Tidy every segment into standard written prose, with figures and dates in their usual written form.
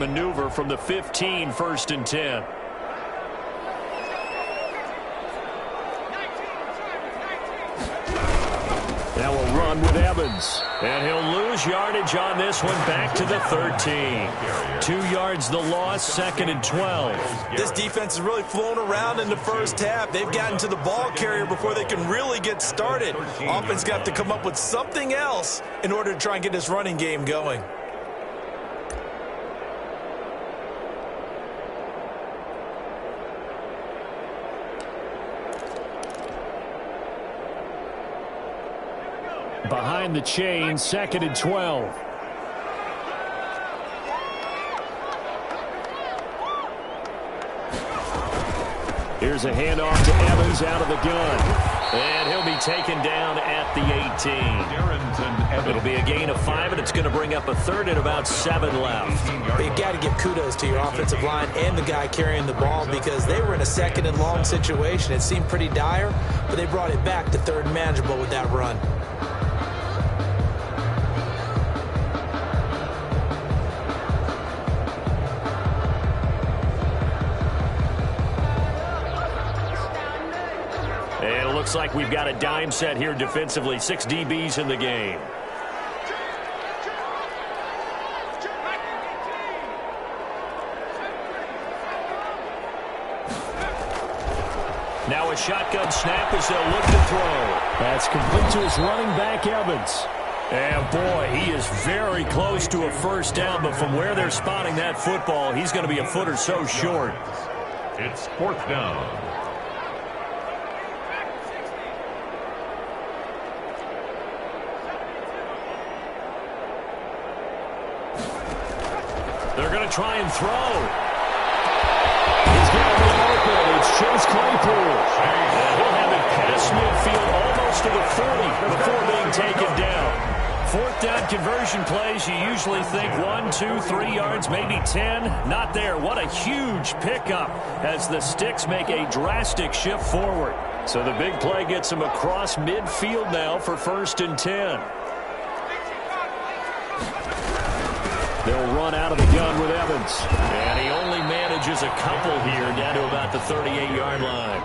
Maneuver from the 15, 1st and 10. Now we'll run with Evans. And he'll lose yardage on this one, back to the 13. 2 yards the loss, 2nd and 12. This defense is really flown around in the first half. They've gotten to the ball carrier before they can really get started. Offense got to come up with something else in order to try and get this running game going. Behind the chain, 2nd and 12. Here's a handoff to Evans out of the gun. And he'll be taken down at the 18. It'll be a gain of 5, and it's going to bring up a 3rd and about 7 left. You've got to give kudos to your offensive line and the guy carrying the ball because they were in a 2nd and long situation. It seemed pretty dire, but they brought it back to 3rd and manageable with that run. And it looks like we've got a dime set here defensively. 6 DBs in the game. Now a shotgun snap as they'll look to throw. That's complete to his running back, Evans. And boy, he is very close to a 1st down, but from where they're spotting that football, he's going to be a foot or so short. It's 4th down. They're going to try and throw. He's got a man open. It's Chase Claypool. And he'll have it past midfield almost to the 40 before being taken down. 4th down conversion plays, you usually think 1, 2, 3 yards, maybe 10. Not there. What a huge pickup as the Sticks make a drastic shift forward. So the big play gets him across midfield now for 1st and 10. They'll run out of the gun with Evans. And he only manages a couple here down to about the 38-yard line.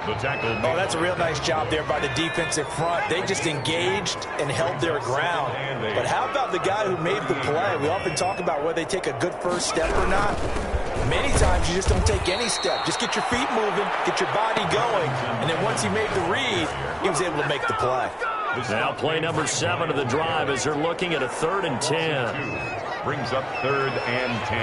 The tackle. Oh, that's a real nice job there by the defensive front. They just engaged and held their ground. But how about the guy who made the play? We often talk about whether they take a good first step or not. Many times you just don't take any step. Just get your feet moving, get your body going. And then once he made the read, he was able to make the play. Now play number 7 of the drive as they're looking at a 3rd and 10. Brings up 3rd and 10.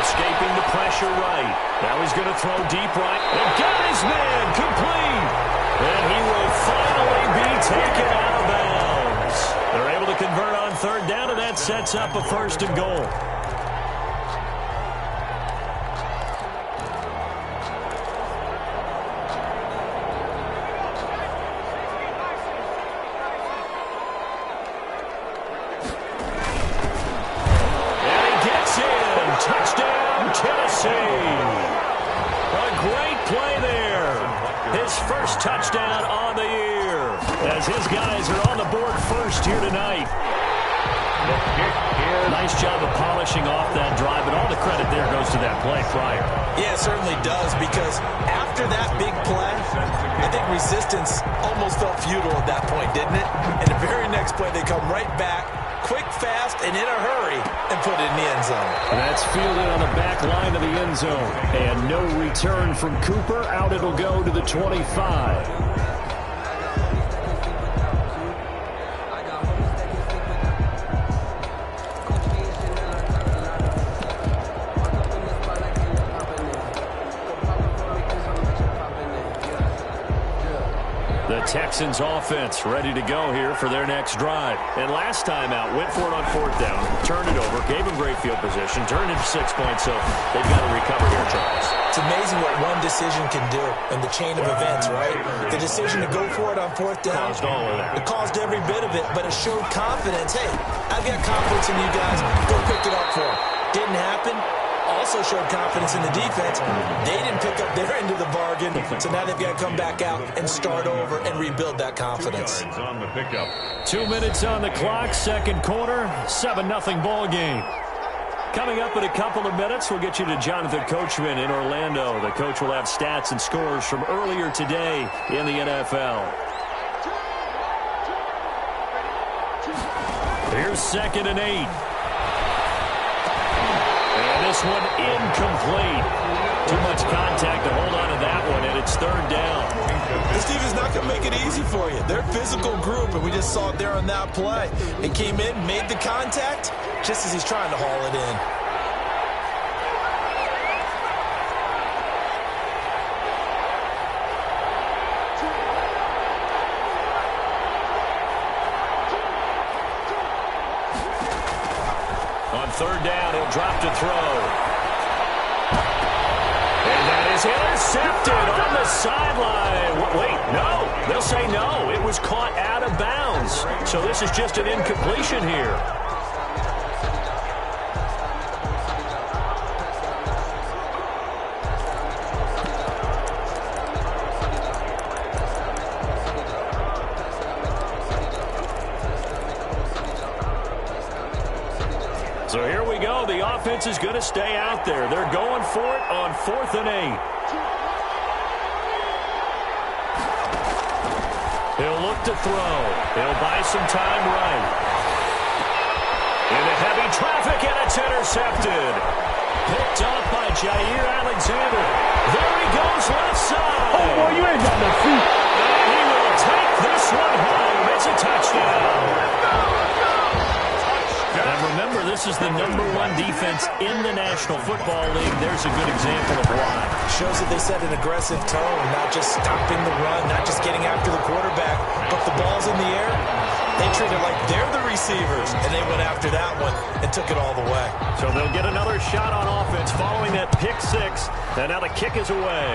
Escaping the pressure right. Now he's going to throw deep right. And got his man complete. And he will finally be taken out of bounds. They're able to convert on 3rd down, and that sets up a 1st and goal. Touchdown, Tennessee. A great play there. His 1st touchdown on the year as his guys are on the board first here tonight. Nice job of polishing off that drive, but all the credit there goes to that play prior. Yeah, it certainly does, because after that big play, I think resistance almost felt futile at that point, didn't it? And the very next play, they come right back, quick, fast, and in a hurry, and put it in the end zone. That's fielded on the back line of the end zone. And no return from Cooper. Out it'll go to the 25. The Texans offense ready to go here for their next drive. And last time out, went for it on 4th down, turned it over, gave them great field position, turned into 6 points, so they've got to recover here, Charles. It's amazing what one decision can do in the chain of events, right? The decision to go for it on 4th down, Caused all of that. It caused every bit of it, but it showed confidence. Hey, I've got confidence in you guys. Go pick it up for them. Didn't happen. also showed confidence in the defense. They didn't pick up their end of the bargain, so now they've got to come back out and start over and rebuild that confidence. 2 yards on the pickup. 2 minutes on the clock, second quarter, 7-0 ball game. Coming up in a couple of minutes, we'll get you to Jonathan Coachman in Orlando. The coach will have stats and scores from earlier today in the NFL. Here's 2nd and 8. And this one incomplete. Too much contact to hold on to that one, and it's 3rd down. This team is not going to make it easy for you. They're a physical group, and we just saw it there on that play. They came in, made the contact, just as he's trying to haul it in. On 3rd down, he'll drop to throw. And that is intercepted on the sideline. Wait, no. They'll say no. It was caught out of bounds. So this is just an incompletion here. So here we go. The offense is going to stay out there. They're going for it on 4th and 8. He'll look to throw. He'll buy some time right. Into heavy traffic, and it's intercepted. Picked up by Jair Alexander. There he goes, left side. Oh, boy, you ain't got no feet. And he will take this one home. It's a touchdown. And remember, this is the #1 defense in the National Football League. There's a good example of why. Shows that they set an aggressive tone, not just stopping the run, not just getting after the quarterback, but the ball's in the air. They treat it like they're the receivers, and they went after that one and took it all the way. So they'll get another shot on offense following that pick 6, and now the kick is away.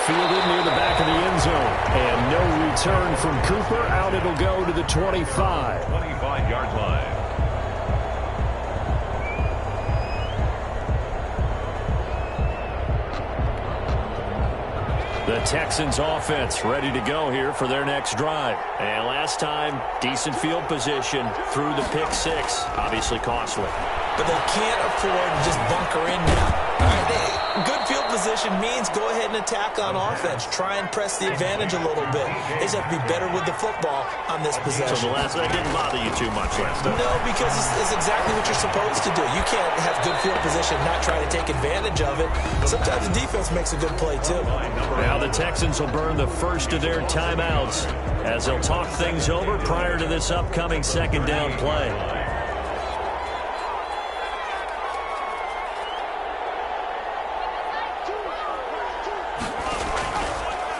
Fielded near the back of the end zone, and no return from Cooper. Out it'll go to the 25. 25-yard line. The Texans offense ready to go here for their next drive. And last time, decent field position through the pick 6. Obviously costly. But they can't afford to just bunker in now. Good field position means go ahead and attack on offense. Try and press the advantage a little bit. They just have to be better with the football on this possession. So the last that didn't bother you too much last time? No, because it's exactly what you're supposed to do. You can't have good field position and not try to take advantage of it. Sometimes the defense makes a good play, too. Now the Texans will burn the first of their timeouts as they'll talk things over prior to this upcoming 2nd down play.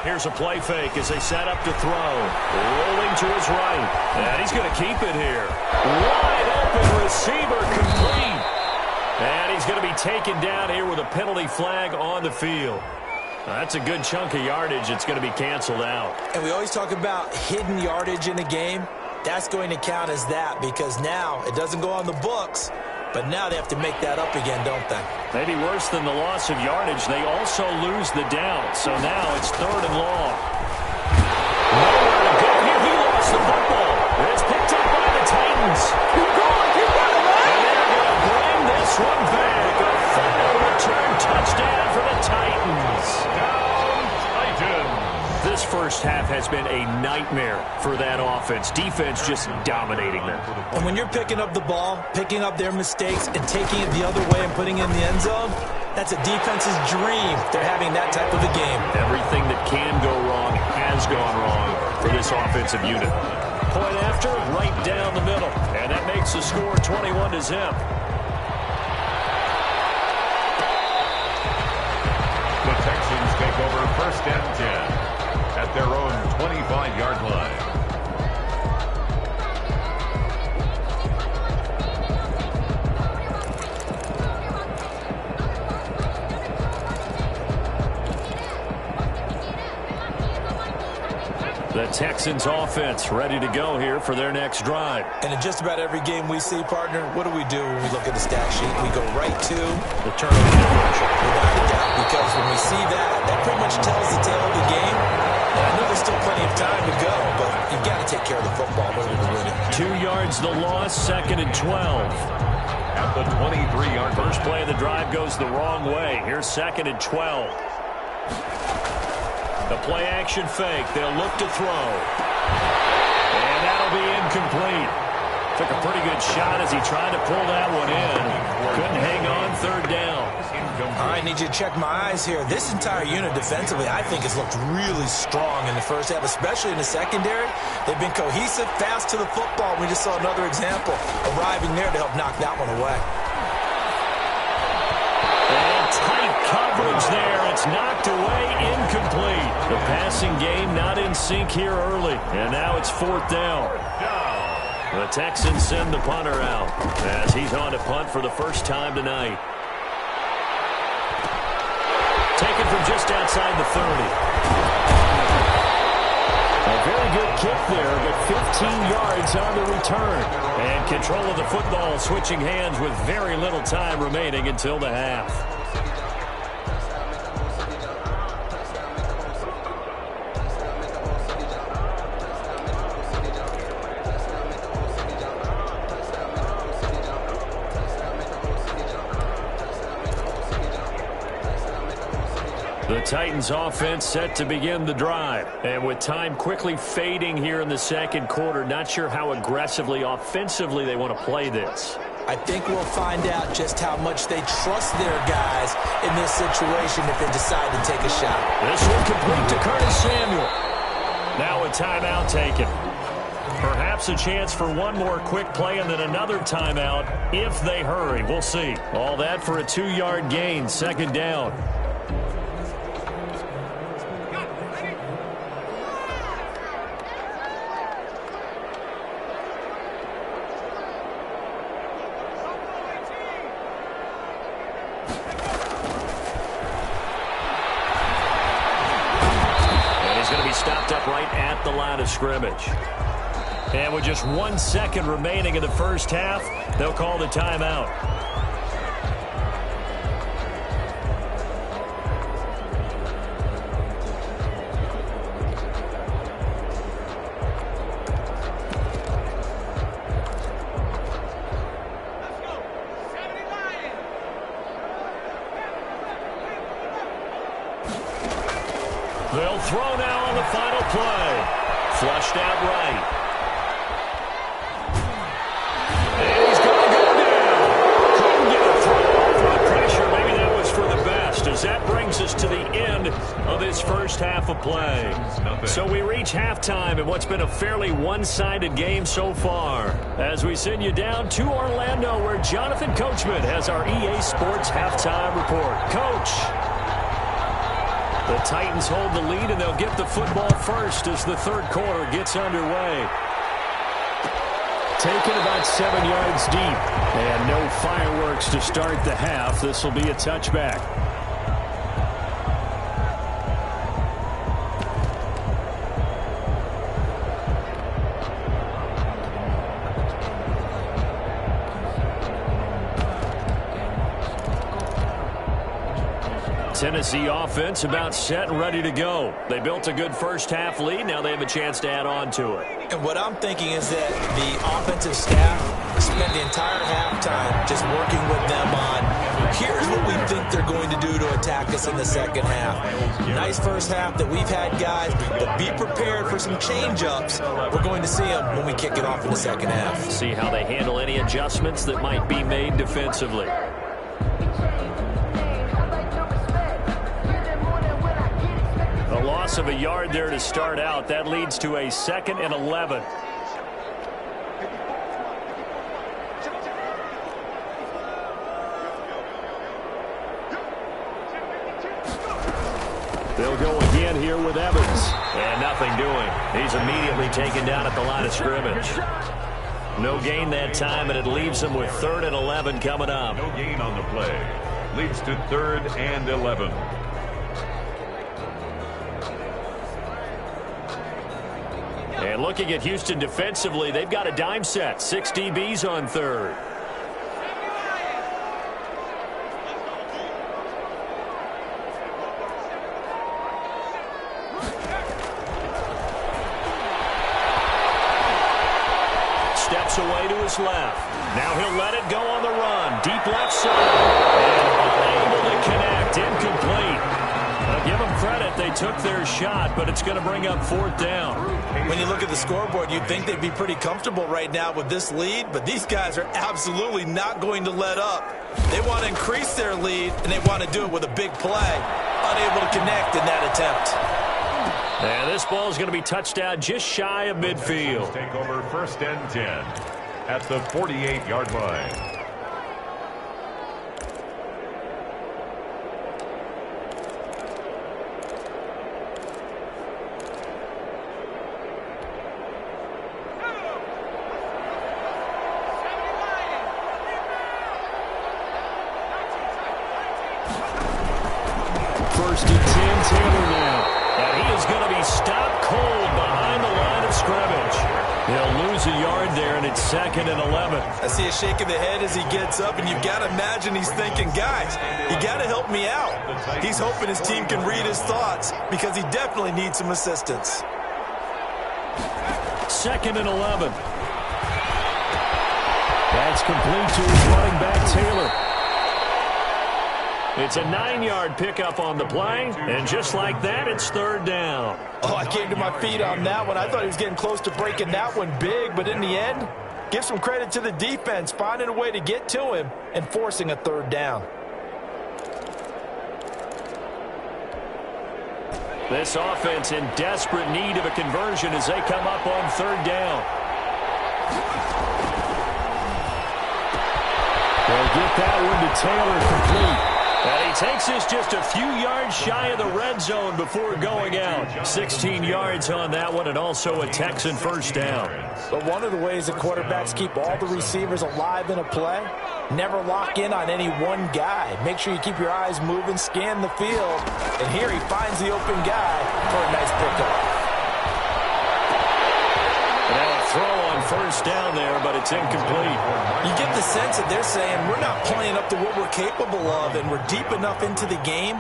Here's a play fake as they set up to throw. Rolling to his right. And he's going to keep it here. Wide open receiver complete. And he's going to be taken down here with a penalty flag on the field. That's a good chunk of yardage. It's going to be canceled out. And we always talk about hidden yardage in a game. That's going to count as that because now it doesn't go on the books. But now they have to make that up again, don't they? Maybe worse than the loss of yardage, they also lose the down. So now it's 3rd and long. Nowhere to go here. He lost the football. It's picked up by the Titans. Keep going, man. And they're going to bring this one back. A final return touchdown for the Titans. Down Titans. This first half has been a nightmare for that offense. Defense just dominating them. And when you're picking up the ball, picking up their mistakes, and taking it the other way and putting it in the end zone, that's a defense's dream. They're having that type of a game. Everything that can go wrong has gone wrong for this offensive unit. Point after, right down the middle. And that makes the score 21-0. The Texans take over 1st and 10 at their own 25-yard line. The Texans offense ready to go here for their next drive. And in just about every game we see, partner, what do we do when we look at the stat sheet? We go right to the turnover differential. Without a doubt, because when we see that, that pretty much tells the tale of the game. And I know there's still plenty of time to go, but you've got to take care of the football in order to win it. 2 yards the loss, 2nd and 12. At the 23-yard line. First play of the drive goes the wrong way. Here's 2nd and 12. The play action fake. They'll look to throw. And that'll be incomplete. Took a pretty good shot as he tried to pull that one in. Couldn't hang on, 3rd down. All right, need you to check my eyes here. This entire unit defensively, I think, has looked really strong in the first half, especially in the secondary. They've been cohesive, fast to the football. We just saw another example arriving there to help knock that one away. And tight coverage there. It's knocked away, incomplete. The passing game not in sync here early. And now it's 4th down. The Texans send the punter out as he's on to punt for the first time tonight. Taken from just outside the 30. A very good kick there, but 15 yards on the return. And control of the football switching hands with very little time remaining until the half. The Titans offense set to begin the drive. And with time quickly fading here in the second quarter, not sure how aggressively, offensively they want to play this. I think we'll find out just how much they trust their guys in this situation if they decide to take a shot. This one complete to Curtis Samuel. Now a timeout taken. Perhaps a chance for one more quick play and then another timeout if they hurry. We'll see. All that for a 2-yard gain, 2nd down. Stopped up right at the line of scrimmage. And with just 1 second remaining in the first half, they'll call the timeout. They'll throw now on the final play. Flushed out right. And he's going to go down. Couldn't get a throw off on pressure. Maybe that was for the best, as that brings us to the end of this first half of play. So we reach halftime in what's been a fairly one-sided game so far, as we send you down to Orlando, where Jonathan Coachman has our EA Sports halftime report. Coach. The Titans hold the lead, and they'll get the football first as the third quarter gets underway. Taken about 7 yards deep, and no fireworks to start the half. This will be a touchback. Tennessee offense about set and ready to go. They built a good first half lead. Now they have a chance to add on to it. And what I'm thinking is that the offensive staff spent the entire halftime just working with them on, here's what we think they're going to do to attack us in the second half. Nice first half that we've had, guys, but be prepared for some change-ups. We're going to see them when we kick it off in the second half. See how they handle any adjustments that might be made defensively. A loss of a yard there to start out. That leads to a 2nd and 11. They'll go again here with Evans. And nothing doing. He's immediately taken down at the line of scrimmage. No gain that time, and it leaves him with 3rd and 11 coming up. No gain on the play. Leads to 3rd and 11. And looking at Houston defensively, they've got a dime set. 6 DBs on third. Steps away to his left. Now he'll let it go on the run. Deep left side. And unable to connect. Incomplete. I'll give them credit. They took their shot, but it's going to bring up fourth down. When you look at the scoreboard, you'd think they'd be pretty comfortable right now with this lead, but these guys are absolutely not going to let up. They want to increase their lead, and they want to do it with a big play. Unable to connect in that attempt. And this ball is going to be touchdown just shy of midfield. Take over first and 10 at the 48-yard line. First and 10, Taylor now. And he is going to be stopped cold behind the line of scrimmage. He'll lose a yard there, and it's 2nd and 11. I see a shake of the head as he gets up, and you've got to imagine he's thinking, guys, you got to help me out. He's hoping his team can read his thoughts because he definitely needs some assistance. 2nd and 11. That's complete to his running back, Taylor. It's a 9-yard pickup on the play, and just like that, it's third down. Oh, I came to my feet on that one. I thought he was getting close to breaking that one big, but in the end, give some credit to the defense, finding a way to get to him and forcing a third down. This offense in desperate need of a conversion as they come up on third down. They'll get that one to Taylor, complete. And he takes this just a few yards shy of the red zone before going out. 16 yards on that one, and also a Texan first down. But one of the ways that quarterbacks keep all the receivers alive in a play, never lock in on any one guy. Make sure you keep your eyes moving, scan the field. And here he finds the open guy for a nice pickup. Now a throw on first down there, but it's incomplete. You get the sense that they're saying we're not playing up to what we're capable of, and we're deep enough into the game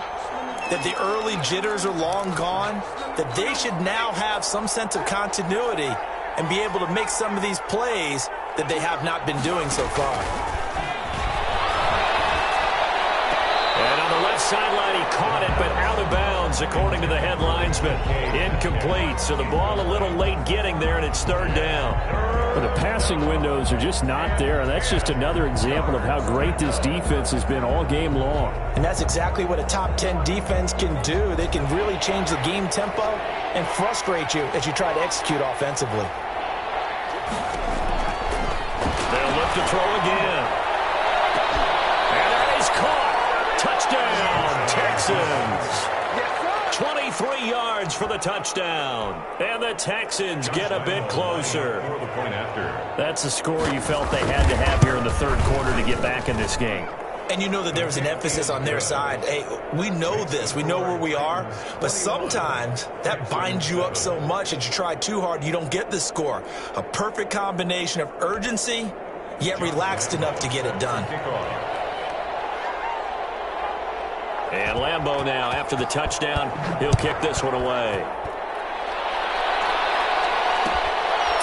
that the early jitters are long gone, that they should now have some sense of continuity and be able to make some of these plays that they have not been doing so far. And on the left sideline, he caught it, but out of bounds, according to the head linesman. Incomplete, so the ball a little late getting there, and it's third down. But the passing windows are just not there, and that's just another example of how great this defense has been all game long. And that's exactly what a top 10 defense can do. They can really change the game tempo and frustrate you as you try to execute offensively. They'll look to throw again. And that is caught. Touchdown, Texans. 23 yards for the touchdown. And the Texans get a bit closer. That's the score you felt they had to have here in the third quarter to get back in this game. And you know that there's an emphasis on their side. Hey, we know this. We know where we are. But sometimes that binds you up so much that you try too hard, you don't get the score. A perfect combination of urgency, yet relaxed enough to get it done. And Lambeau now, after the touchdown, he'll kick this one away.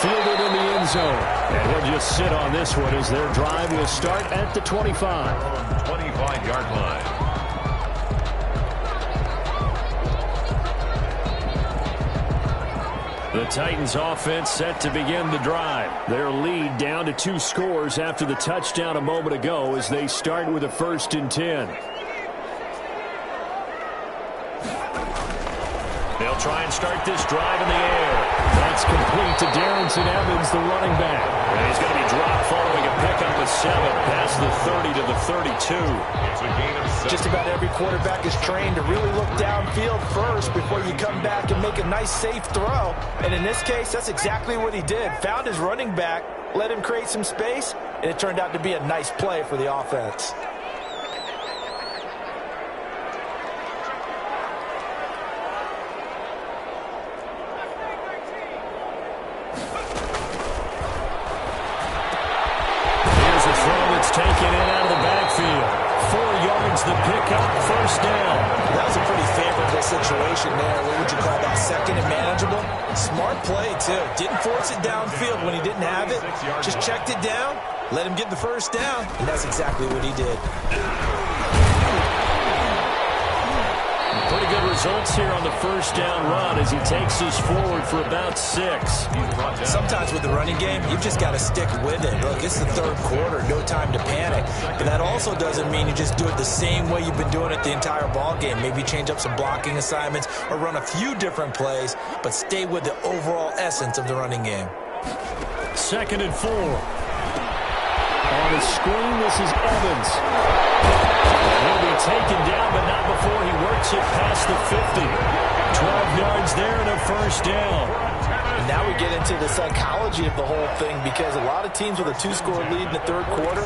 Fielded in the end zone. And he'll just sit on this one as their drive will start at the 25. 25-yard line. The Titans offense set to begin the drive. Their lead down to 2 scores after the touchdown a moment ago as they start with a 1st and 10. They'll try and start this drive in the air. That's complete to Darrington Evans, the running back. And he's going to be dropped following a pickup of 7 past the 30 to the 32. It's a gain of 7. Just about every quarterback is trained to really look downfield first before you come back and make a nice, safe throw. And in this case, that's exactly what he did. Found his running back, let him create some space, and it turned out to be a nice play for the offense. pick up first down. That was a pretty favorable situation there. What would you call that? Second and manageable? Smart play, too. Didn't force it downfield when he didn't have it. Just checked it down, let him get the first down, and that's exactly what he did. Pretty good results here on the first down run as he takes us forward for about 6. Sometimes with the running game, you've just got to stick with it. Look, it's the third quarter, no time to panic. But that also doesn't mean you just do it the same way you've been doing it the entire ball game. Maybe change up some blocking assignments or run a few different plays, but stay with the overall essence of the running game. 2nd and 4. On the screen, this is Evans. He'll be taken down, but not before he works it past the 50. 12 yards there and a first down. And now we get into the psychology of the whole thing, because a lot of teams with a 2-score lead in the third quarter,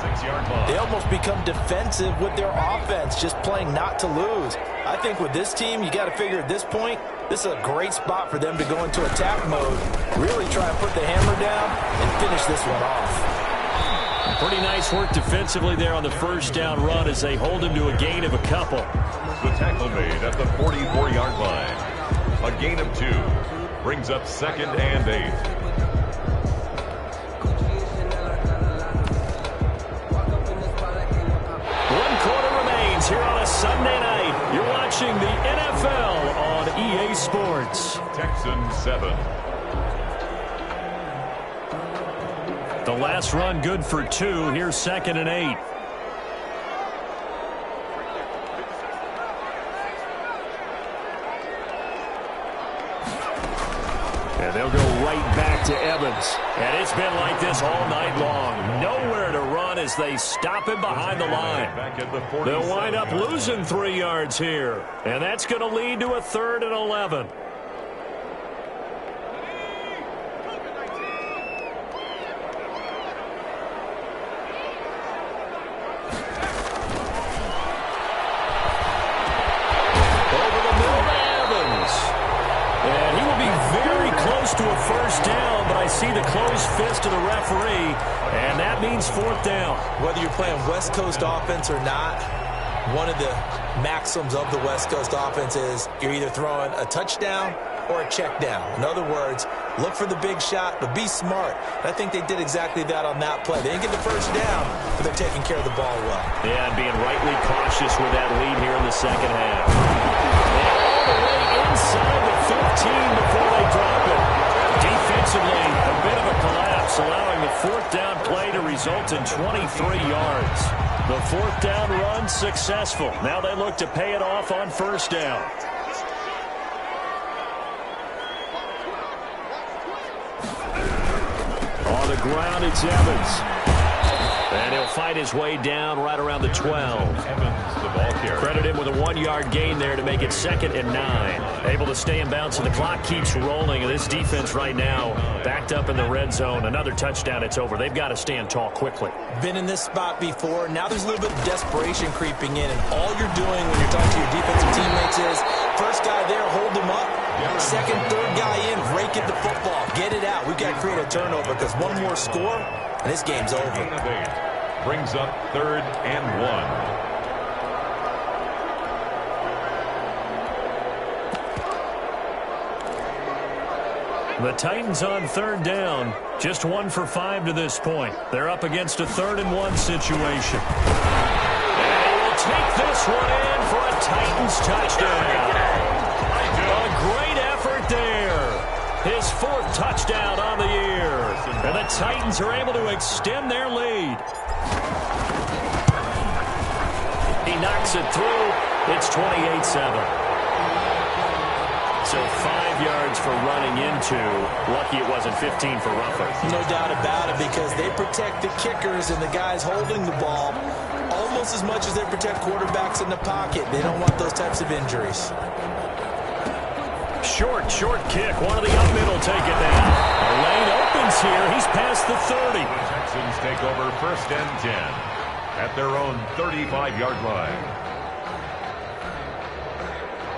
they almost become defensive with their offense, just playing not to lose. I think with this team, you got to figure at this point, this is a great spot for them to go into attack mode, really try and put the hammer down and finish this one off. Pretty nice work defensively there on the first down run as they hold him to a gain of a couple. The tackle made at the 44-yard line. A gain of 2 brings up 2nd and 8. One quarter remains here on a Sunday night. You're watching the NFL on EA Sports. Texans 7. The last run good for 2. Here's 2nd and 8. And they'll go right back to Evans. And it's been like this all night long. Nowhere to run as they stop him behind the line. They'll wind up losing 3 yards here. And that's going to lead to a 3rd and 11. To a first down, but I see the closed fist of the referee, and that means 4th down. Whether you're playing West Coast offense or not, one of the maxims of the West Coast offense is you're either throwing a touchdown or a check down. In other words, look for the big shot, but be smart. And I think they did exactly that on that play. They didn't get the first down, but they're taking care of the ball well. Yeah, and being rightly cautious with that lead here in the second half. And all the way inside the 15 before they drop it. Defensively, a bit of a collapse, allowing the 4th down play to result in 23 yards. The 4th down run successful. Now they look to pay it off on first down. On the ground, it's Evans. And he'll fight his way down right around the 12. Evans, the ball carrier. Credit him with a 1-yard gain there to make it 2nd and 9. Able to stay in bounds, and the clock keeps rolling. And this defense right now backed up in the red zone. Another touchdown, it's over. They've got to stand tall quickly. Been in this spot before. Now there's a little bit of desperation creeping in. And all you're doing when you're talking to your defensive teammates is, first guy there, hold him up. Second, third guy in, rake at the football. Get it out. We've got to create a turnover, because one more score, and this game's over. Brings up 3rd and 1. The Titans on 3rd down. Just 1 for 5 to this point. They're up against a 3rd and 1 situation. And he will take this one in for a Titans touchdown. A great effort there. His 4th touchdown on the year. And the Titans are able to extend their lead. He knocks it through. It's 28-7. So 5 yards for running into. Lucky it wasn't 15 for roughing. No doubt about it, because they protect the kickers and the guys holding the ball almost as much as they protect quarterbacks in the pocket. They don't want those types of injuries. Short kick. One of the up middle take it down. A lane opens here. He's past the 30. Texans take over 1st and 10 at their own 35-yard line.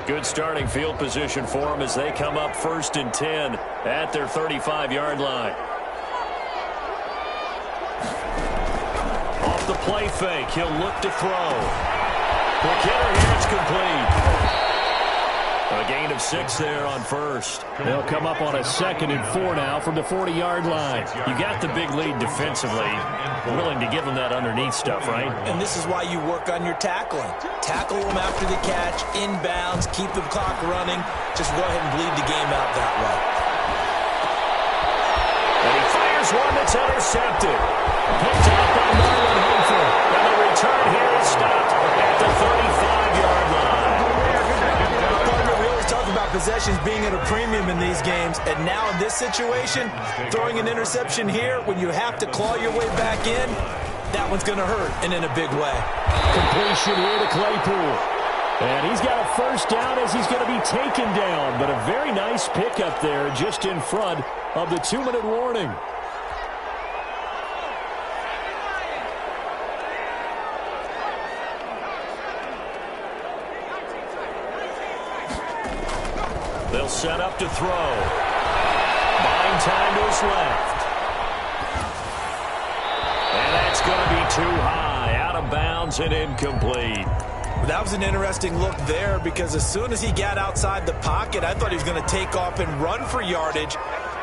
Good starting field position for them as they come up 1st and 10 at their 35-yard line. Off the play fake, he'll look to throw. Quick hitter here, it's complete. A gain of 6 there on first. They'll come up on a 2nd and 4 now from the 40-yard line. You got the big lead defensively. Willing to give them that underneath stuff, right? And this is why you work on your tackling. Tackle them after the catch, inbounds, keep the clock running. Just go ahead and bleed the game out that way. And he fires one that's intercepted. Picked up by Marlon Humphrey. And the return here is stopped at the 35-yard line. We always talk about possessions being at a premium in these games, and now in this situation, throwing an interception here when you have to claw your way back in, that one's going to hurt, and in a big way. Completion here to Claypool. And he's got a first down as he's going to be taken down, but a very nice pickup there just in front of the 2-minute warning. They'll set up to throw. Buying time to his left. And that's going to be too high. Out of bounds and incomplete. That was an interesting look there because as soon as he got outside the pocket, I thought he was going to take off and run for yardage.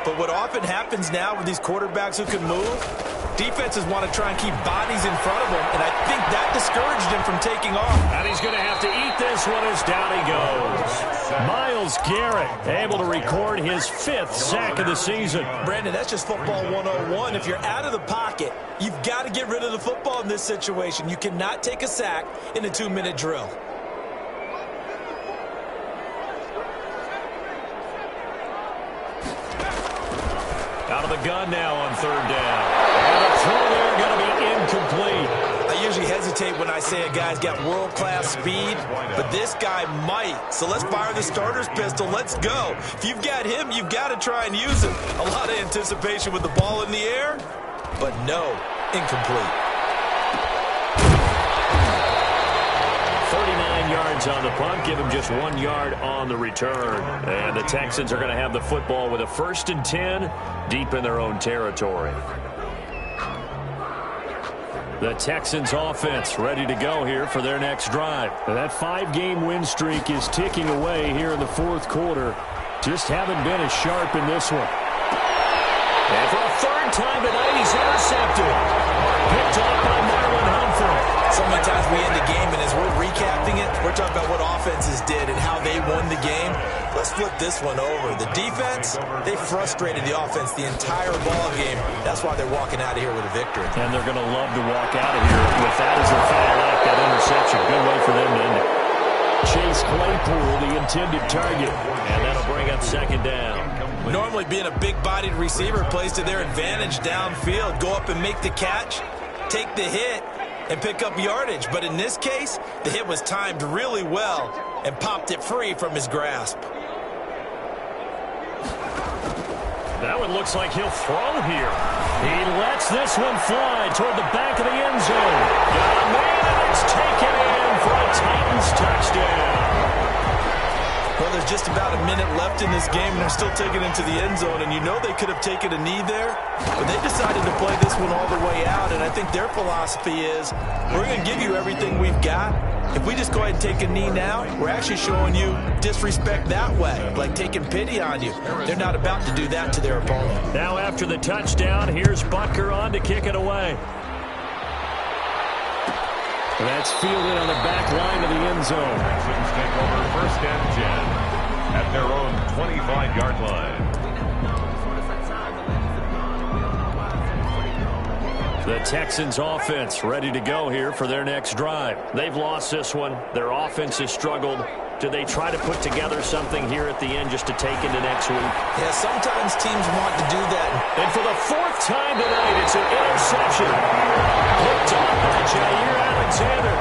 But what often happens now with these quarterbacks who can move, defenses want to try and keep bodies in front of him, and I think that discouraged him from taking off. And he's going to have to eat this one as down he goes. Myles Garrett able to record his 5th sack of the season. Brandon, that's just football 101. If you're out of the pocket, you've got to get rid of the football in this situation. You cannot take a sack in a 2-minute drill. Out of the gun now on 3rd down. And the throw there going to be incomplete. I usually hesitate when I say a guy's got world-class speed, but this guy might. So let's fire the starter's pistol. Let's go. If you've got him, you've got to try and use him. A lot of anticipation with the ball in the air, but no, incomplete. 39 yards on the punt, give him just 1 yard on the return. And the Texans are going to have the football with a 1st and 10 deep in their own territory. The Texans offense ready to go here for their next drive. That 5-game win streak is ticking away here in the 4th quarter. Just haven't been as sharp in this one. And for a 3rd time tonight, he's intercepted. Picked up by Marlon Humphrey. So many times we end the game, and as we're recapping it, we're talking about what offenses did and how they won the game. Let's flip this one over. The defense, they frustrated the offense the entire ball game. That's why they're walking out of here with a victory. And they're going to love to walk out of here with that as their final act, that interception. Good way for them to end it. Chase Claypool, the intended target. And that'll bring up 2nd down. Normally being a big-bodied receiver plays to their advantage downfield. Go up and make the catch, take the hit, and pick up yardage. But in this case, the hit was timed really well and popped it free from his grasp. That one looks like he'll throw here. He lets this one fly toward the back of the end zone. Got a man, and it's taken in for a Titans touchdown. Well, there's just about a minute left in this game, and they're still taking it to the end zone. And you know they could have taken a knee there, but they decided to play this one all the way out. And I think their philosophy is, we're going to give you everything we've got. If we just go ahead and take a knee now, we're actually showing you disrespect that way, like taking pity on you. They're not about to do that to their opponent. Now after the touchdown, here's Butker on to kick it away. That's fielded on the back line of the end zone. Texans take over 1st and 10 at their own 25-yard line. The Texans offense ready to go here for their next drive. They've lost this one. Their offense has struggled. Do they try to put together something here at the end just to take into next week? Yeah, sometimes teams want to do that. And for the 4th time tonight, it's an interception. Picked up by Jair Alexander.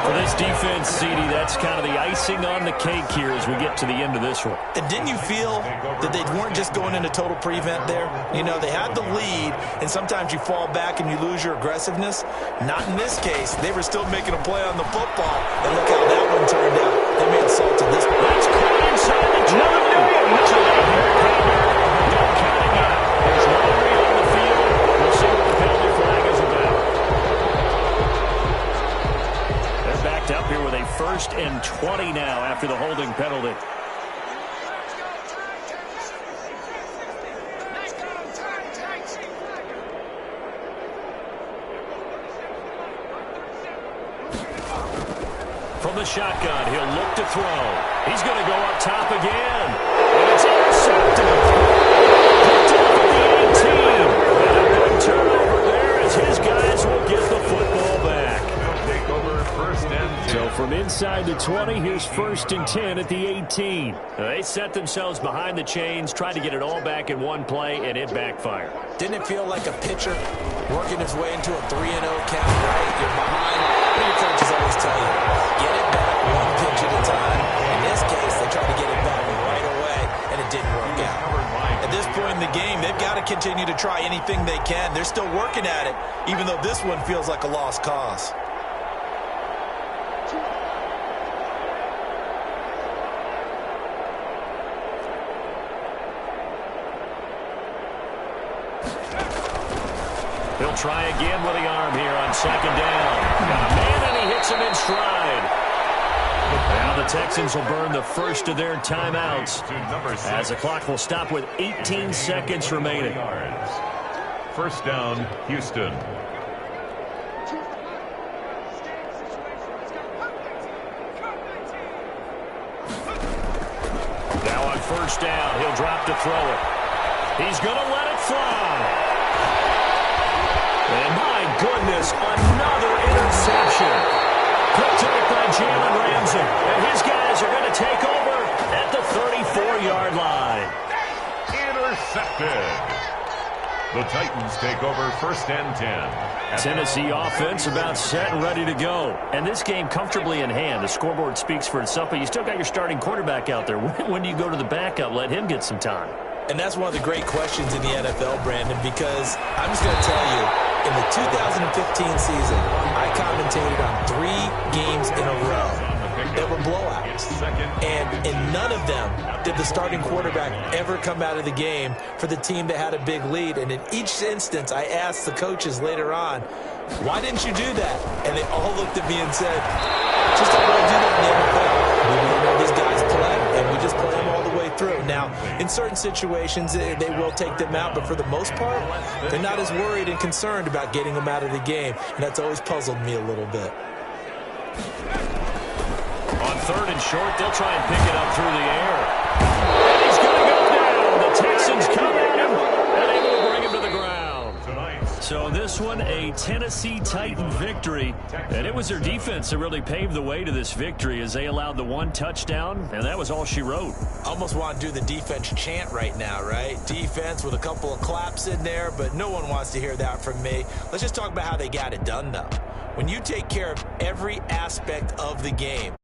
For this defense, CD, that's kind of the icing on the cake here as we get to the end of this one. And didn't you feel that they weren't just going into total prevent there? You know, they had the lead, and sometimes you fall back and you lose your aggressiveness. Not in this case. They were still making a play on the football, and look how that one turned out. They made salt to this. That's caught inside the 2. Don't count it out. There's Lowry on the field. We'll see what the penalty flag is about. They're backed up 1st and 20 now after the holding penalty. From the shotgun, he'll look to throw. He's going to go up top again. And it's intercepted. Picked up at the 18. And a big turnover there as his guys will get the football back. They'll take over 1st and 10. So from inside the 20, here's 1st and 10 at the 18. They set themselves behind the chains, tried to get it all back in one play, and it backfired. Didn't it feel like a pitcher working his way into a 3-0 count, right? You're behind. What do your coaches always tell you? Get it back one pitch at a time. In this case, they tried to get it back right away, and it didn't work out. At this point in the game, they've got to continue to try anything they can. They're still working at it, even though this one feels like a lost cause. He'll try again with the arm here on 2nd down. Got a man, and he hits him in stride. Now the Texans will burn the first of their timeouts as the clock will stop with 18 seconds remaining. 1st down, Houston. Now on 1st down, he'll drop to throw it. He's going to let it fly. And my goodness, another interception. Picked up by Jalen Ramsey. And his guys are going to take over at the 34-yard line. Intercepted. The Titans take over 1st and 10. Tennessee offense about set and ready to go. And this game comfortably in hand. The scoreboard speaks for itself, but you still got your starting quarterback out there. When do you go to the backup? Let him get some time. And that's one of the great questions in the NFL, Brandon, because I'm just going to tell you, in the 2015 season, I commentated on 3 games in a row that were blowouts. And in none of them did the starting quarterback ever come out of the game for the team that had a big lead. And in each instance, I asked the coaches later on, why didn't you do that? And they all looked at me and said, just don't want to do that in the NFL. We really know these guys play, and we just play them all the way through. Now, in certain situations, they will take them out, but for the most part, they're not as worried and concerned about getting them out of the game, and that's always puzzled me a little bit. On 3rd and short, they'll try and pick it up through the air. And he's going to go down. The Texans come at him, and they will bring him to the ground. So this one, a Tennessee Titan victory. And it was their defense that really paved the way to this victory as they allowed the 1 touchdown, and that was all she wrote. Almost want to do the defense chant right now, right? Defense with a couple of claps in there, but no one wants to hear that from me. Let's just talk about how they got it done, though. When you take care of every aspect of the game,